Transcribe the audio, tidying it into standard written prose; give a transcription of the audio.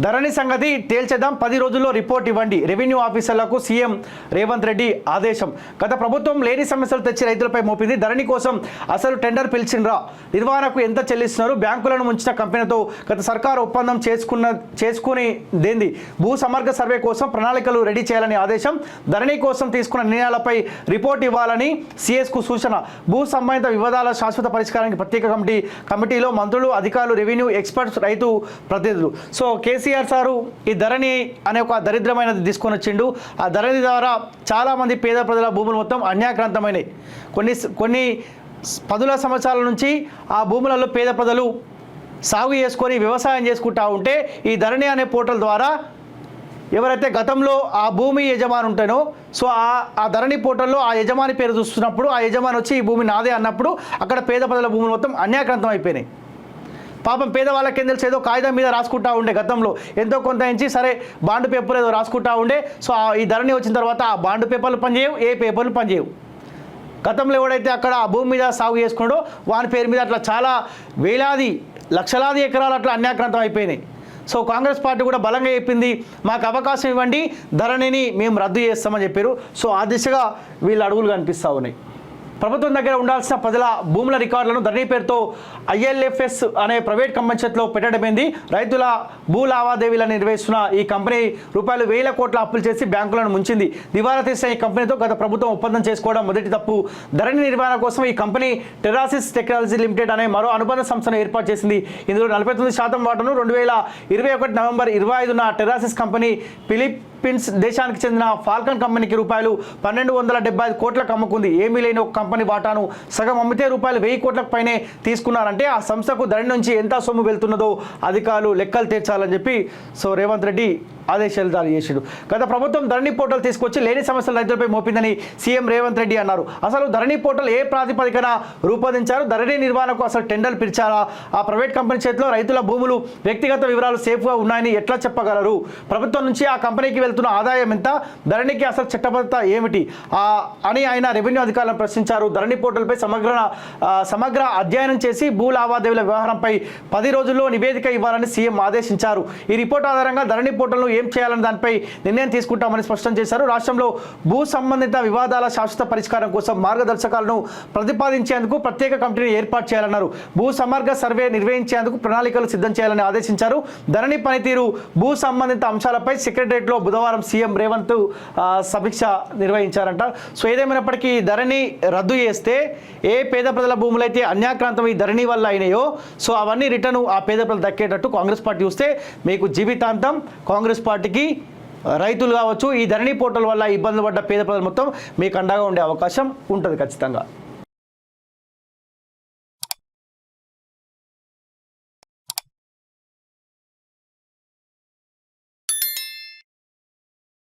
ధరణి సంగతి తేల్చేద్దాం, 10 రోజుల్లో రిపోర్ట్ ఇవ్వండి. రెవెన్యూ ఆఫీసర్లకు సీఎం రేవంత్ రెడ్డి ఆదేశం. గత ప్రభుత్వం లేని సమస్యలు తెచ్చి రైతులపై మోపింది. ధరణి కోసం అసలు టెండర్ పిలిచిండ్రా? నిర్వహణకు ఎంత చెల్లిస్తున్నారు? బ్యాంకులను ముంచిన కంపెనీతో గత సర్కారు ఒప్పందం చేసుకుని దేంది? భూ సమగ్ర సర్వే కోసం ప్రణాళికలు రెడీ చేయాలని ఆదేశం. ధరణి కోసం తీసుకున్న నిర్ణయాలపై రిపోర్ట్ ఇవ్వాలని సీఎస్కు సూచన. భూ సంబంధిత వివాదాల శాశ్వత పరిష్కారానికి ప్రత్యేక కమిటీలో మంత్రులు, అధికారులు, రెవెన్యూ ఎక్స్పర్ట్స్, రైతు ప్రతినిధులు. సో కేసీఆర్ సారు ఈ ధరణి అనే ఒక దరిద్రమైనది తీసుకొని వచ్చిండు. ఆ ధరణి ద్వారా చాలామంది పేద ప్రజల భూములు మొత్తం అన్యాక్రాంతమైనవి. కొన్ని 10 సంవత్సరాల నుంచి ఆ భూములలో పేద ప్రజలు సాగు చేసుకొని వ్యవసాయం చేసుకుంటూ ఉంటే ఈ ధరణి అనే పోర్టల్ ద్వారా ఎవరైతే గతంలో ఆ భూమి యజమాని ఉంటానో సో ఆ ధరణి పోర్టల్లో ఆ యజమాని పేరు చూస్తున్నప్పుడు ఆ యజమాని వచ్చి ఈ భూమి నాదే అన్నప్పుడు అక్కడ పేద ప్రజల భూములు మొత్తం అన్యాక్రాంతం అయిపోయినాయి. పాపం పేదవాళ్ళకి ఏం తెలిసి ఏదో కాగితం మీద రాసుకుంటూ ఉండే, గతంలో ఎంతో కొంత ఇంచి సరే బాండ్ పేపర్ ఏదో రాసుకుంటూ ఉండే. సో ఈ ధరణి వచ్చిన తర్వాత ఆ బాండ్ పేపర్లు పనిచేయవు, ఏ పేపర్లు పనిచేయవు. గతంలో ఎవడైతే అక్కడ ఆ భూమి మీద సాగు చేసుకున్నాడో వాని పేరు మీద అట్లా చాలా వేలాది లక్షలాది ఎకరాలు అట్లా అన్యాక్రాంతం అయిపోయినాయి. సో కాంగ్రెస్ పార్టీ కూడా బలంగా చెప్పింది, మాకు అవకాశం ఇవ్వండి, ధరణిని మేము రద్దు చేస్తామని చెప్పారు. సో ఆ దిశగా వీళ్ళ అడుగులు కనిపిస్తూ ఉన్నాయి. ప్రభుత్వం దగ్గర ఉండాల్సిన ప్రజల భూముల రికార్డులను ధరణి పేరుతో ILFS అనే ప్రైవేట్ కంపెనీ చేతిలో పెట్టడమైంది. రైతుల భూ లావాదేవీలను నిర్వహిస్తున్న ఈ కంపెనీ రూపాయలు 1000 కోట్ల అప్పులు చేసి బ్యాంకులను ముంచింది. దివాలా తీసిన ఈ కంపెనీతో గత ప్రభుత్వం ఒప్పందం చేసుకోవడం మొదటి తప్పు. ధరణి నిర్వహణ కోసం ఈ కంపెనీ టెరాసిస్ టెక్నాలజీ లిమిటెడ్ అనే మరో అనుబంధ సంస్థను ఏర్పాటు చేసింది. ఇందులో 49% వాటాను 2021 నవంబర్ 25న టెరాసిస్ కంపెనీ ఫిలిప్పీన్స్ దేశానికి చెందిన ఫాల్కన్ కంపెనీకి రూపాయలు 1275 కోట్లకు అమ్ముకుంది. ఏమీ లేని ఒక కంపెనీ వాటాను సగం అమ్మితే రూపాయలు 1000 కోట్లకు పైనే తీసుకున్నారంటే ఆ సంస్థకు ధరణి నుంచి ఎంత సొమ్ము వెళ్తున్నదో అధికారులు లెక్కలు తీర్చాలని చెప్పి సో రేవంత్ రెడ్డి ఆదేశాలు జారీ చేశాడు. గత ప్రభుత్వం ధరణి పోర్టల్ తీసుకొచ్చి లేని సమస్యలు రైతులపై మోపిందని సీఎం రేవంత్ రెడ్డి అన్నారు. అసలు ధరణి పోర్టల్ ఏ ప్రాతిపదికన రూపొందించారు? ధరణి నిర్వహణకు అసలు టెండర్ పిలిచారా? ఆ ప్రైవేట్ కంపెనీ చేతిలో రైతుల భూములు, వ్యక్తిగత వివరాలు సేఫ్గా ఉన్నాయని ఎట్లా చెప్పగలరు? ప్రభుత్వం నుంచి ఆ కంపెనీకి వెళ్తున్న ఆదాయం ఎంత? ధరణికి అసలు చట్టబద్ధత ఏమిటి అని ఆయన రెవెన్యూ అధికారులను ప్రశ్నించారు. ధరణి పోర్టల్పై సమగ్ర అధ్యయనం చేసి భూ లావాదేవీల వ్యవహారంపై 10 రోజుల్లో నివేదిక ఇవ్వాలని సీఎం ఆదేశించారు. ఈ రిపోర్ట్ ఆధారంగా ధరణి పోర్టల్ను ఏం చేయాలని దానిపై నిర్ణయం తీసుకుంటామని స్పష్టం చేశారు. రాష్ట్రంలో భూ సంబంధిత వివాదాల శాశ్వత పరిష్కారం కోసం మార్గదర్శకాలను ప్రతిపాదించేందుకు ప్రత్యేక కమిటీని ఏర్పాటు చేయాలన్నారు. భూ సమగ్ర సర్వే నిర్వహించేందుకు ప్రణాళికలు సిద్ధం చేయాలని ఆదేశించారు. ధరణి పనితీరు, భూ సంబంధిత అంశాలపై సెక్రటరియట్లో బుధవారం సీఎం రేవంత్ సమీక్ష నిర్వహించారంట. సో ఏదేమైనప్పటికీ ధరణి రద్దు చేస్తే ఏ పేద ప్రజల భూములైతే అన్యాక్రాంతం ఈ ధరణి వల్ల అయినాయో సో అవన్నీ రిటర్న్ ఆ పేద ప్రజలు దక్కేటట్టు కాంగ్రెస్ పార్టీ చూస్తే మీకు జీవితాంతం కాంగ్రెస్ పార్టీకి రైతులు కావచ్చు ఈ ధరణి పోర్టల్ వల్ల ఇబ్బందులు పడ్డ పేద ప్రజలు మొత్తం మీకు అండగా ఉండే అవకాశం ఉంటుంది ఖచ్చితంగా.